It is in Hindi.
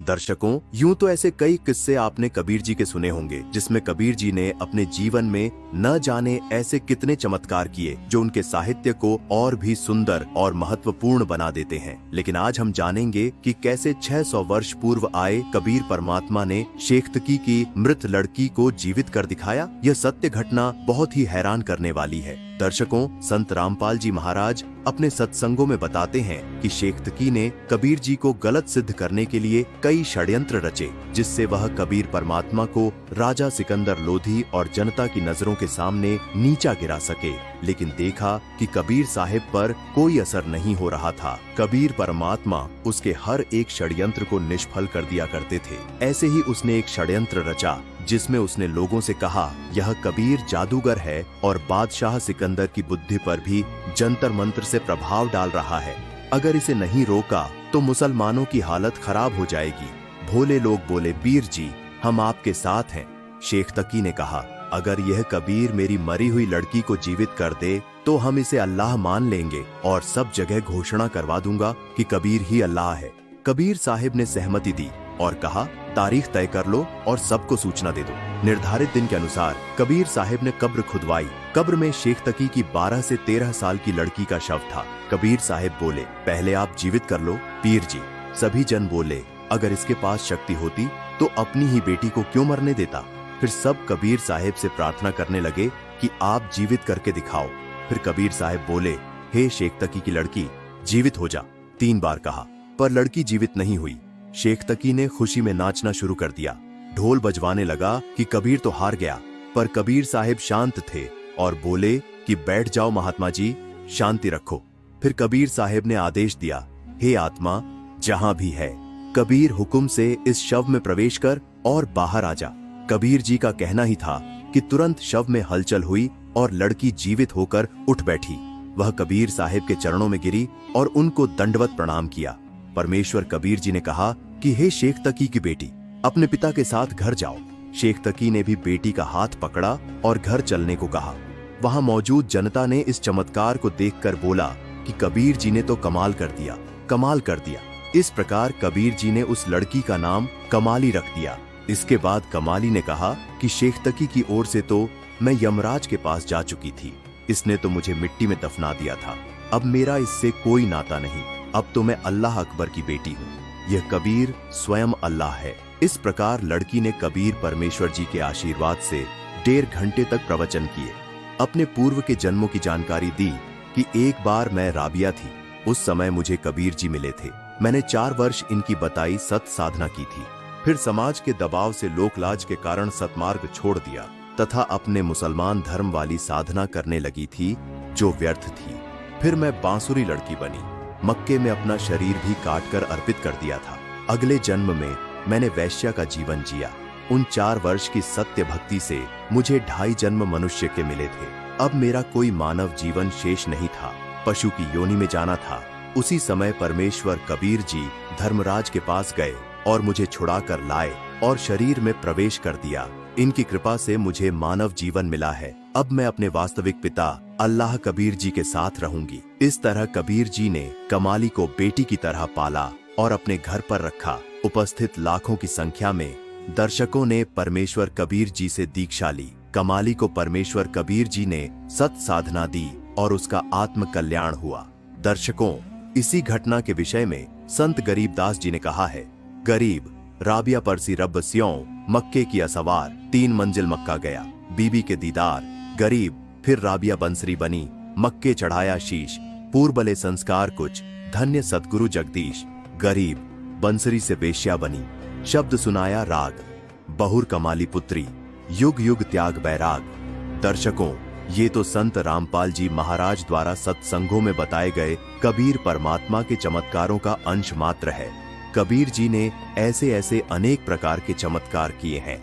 दर्शकों, यूं तो ऐसे कई किस्से आपने कबीर जी के सुने होंगे, जिसमें कबीर जी ने अपने जीवन में न जाने ऐसे कितने चमत्कार किए जो उनके साहित्य को और भी सुंदर और महत्वपूर्ण बना देते हैं। लेकिन आज हम जानेंगे कि कैसे 600 वर्ष पूर्व आए कबीर परमात्मा ने शेख्तकी की मृत लड़की को जीवित कर दिखाया। यह सत्य घटना बहुत ही हैरान करने वाली है। दर्शकों, संत रामपाल जी महाराज अपने सत्संगों में बताते हैं कि शेख्तकी ने कबीर जी को गलत सिद्ध करने के लिए कई षड्यंत्र रचे, जिससे वह कबीर परमात्मा को राजा सिकंदर लोधी और जनता की नजरों के सामने नीचा गिरा सके। लेकिन देखा कि कबीर साहिब पर कोई असर नहीं हो रहा था। कबीर परमात्मा उसके हर एक षड्यंत्र को निष्फल कर दिया करते थे। ऐसे ही उसने एक षड्यंत्र रचा जिसमें उसने लोगों से कहा, यह कबीर जादूगर है और बादशाह सिकंदर की बुद्धि पर भी जंतर मंत्र से प्रभाव डाल रहा है। अगर इसे नहीं रोका तो मुसलमानों की हालत खराब हो जाएगी। भोले लोग बोले, पीर जी, हम आपके साथ हैं। शेख्तकी ने कहा, अगर यह कबीर मेरी मरी हुई लड़की को जीवित कर दे तो हम इसे अल्लाह मान लेंगे और सब जगह घोषणा करवा दूंगा कि कबीर ही अल्लाह है। कबीर साहिब ने सहमति दी और कहा, तारीख तय कर लो और सबको सूचना दे दो। निर्धारित दिन के अनुसार कबीर साहिब ने कब्र खुदवाई। कब्र में शेख्तकी की 12 से 13 साल की लड़की का शव था। कबीर साहिब बोले, पहले आप जीवित कर लो पीर जी। सभी जन बोले, अगर इसके पास शक्ति होती तो अपनी ही बेटी को क्यों मरने देता। फिर सब कबीर साहिब से प्रार्थना करने लगे कि आप जीवित करके दिखाओ। फिर कबीर साहिब बोले, हे शेख्तकी की लड़की, जीवित हो जा। 3 बार कहा, पर लड़की जीवित नहीं हुई। शेख्तकी ने खुशी में नाचना शुरू कर दिया। ढोल बजवाने लगा कि कबीर तो हार गया, पर कबीर साहिब शांत थे और बोले कि बैठ जाओ महात्मा जी, शांति रखो। फिर कबीर साहिब ने आदेश दिया, हे आत्मा, जहां भी है, कबीर हुक्म से इस शव में प्रवेश कर और बाहर आ जा। कबीर जी का कहना ही था कि तुरंत शव में हलचल हुई और लड़की जीवित होकर उठ बैठी। वह कबीर साहिब के चरणों में गिरी और उनको दंडवत प्रणाम किया। परमेश्वर कबीर जी ने कहा कि हे शेख्तकी की बेटी, अपने पिता के साथ घर जाओ। शेख्तकी ने भी बेटी का हाथ पकड़ा और घर चलने को कहा। वहां मौजूद जनता ने इस चमत्कार को देखकर बोला कि कबीर जी ने तो कमाल कर दिया, कमाल कर दिया। इस प्रकार कबीर जी ने उस लड़की का नाम कमाली रख दिया। इसके बाद कमाली ने कहा कि शेख्तकी की ओर से तो मैं यमराज के पास जा चुकी थी, इसने तो मुझे मिट्टी में दफना दिया था। अब मेरा इससे कोई नाता नहीं, अब तो मैं अल्लाह अकबर की बेटी हूँ। यह कबीर स्वयं अल्लाह है। इस प्रकार लड़की ने कबीर परमेश्वर जी के आशीर्वाद से 1.5 घंटे तक प्रवचन किए। अपने पूर्व के जन्मों की जानकारी दी कि एक बार मैं राबिया थी, उस समय मुझे कबीर जी मिले थे। मैंने 4 वर्ष इनकी बताई सत साधना की थी। फिर समाज के दबाव से लोकलाज के कारण सतमार्ग छोड़ दिया तथा अपने मुसलमान धर्म वाली साधना करने लगी थी जो व्यर्थ थी। फिर मैं बांसुरी लड़की बनी। मक्के में अपना शरीर भी काटकर अर्पित कर दिया था। अगले जन्म में मैंने वैश्या का जीवन जिया। उन 4 वर्ष की सत्य भक्ति से मुझे 2.5 जन्म मनुष्य के मिले थे। अब मेरा कोई मानव जीवन शेष नहीं था, पशु की योनि में जाना था। उसी समय परमेश्वर कबीर जी धर्मराज के पास गए और मुझे छुड़ा कर लाए और शरीर में प्रवेश कर दिया। इनकी कृपा से मुझे मानव जीवन मिला है। अब मैं अपने वास्तविक पिता अल्लाह कबीर जी के साथ रहूंगी। इस तरह कबीर जी ने कमाली को बेटी की तरह पाला और अपने घर पर रखा। उपस्थित लाखों की संख्या में दर्शकों ने परमेश्वर कबीर जी से दीक्षा ली। कमाली को परमेश्वर कबीर जी ने सत साधना दी और उसका आत्म कल्याण हुआ। दर्शकों, इसी घटना के विषय में संत गरीबदास जी ने कहा है, गरीब राबिया परसी रब स्यों, मक्के की असवार, 3 मंजिल मक्का गया, बीबी के दीदार। गरीब फिर राबिया बंसरी बनी, मक्के चढ़ाया शीश, पूर्बले संस्कार कुछ, धन्य सतगुरु जगदीश। गरीब बंसरी से वेश्या बनी, शब्द सुनाया राग, बहुर कमाली पुत्री, युग युग त्याग बैराग। दर्शकों, ये तो संत रामपाल जी महाराज द्वारा सत्संगों में बताए गए कबीर परमात्मा के चमत्कारों का अंश मात्र है। कबीर जी ने ऐसे ऐसे अनेक प्रकार के चमत्कार किए हैं।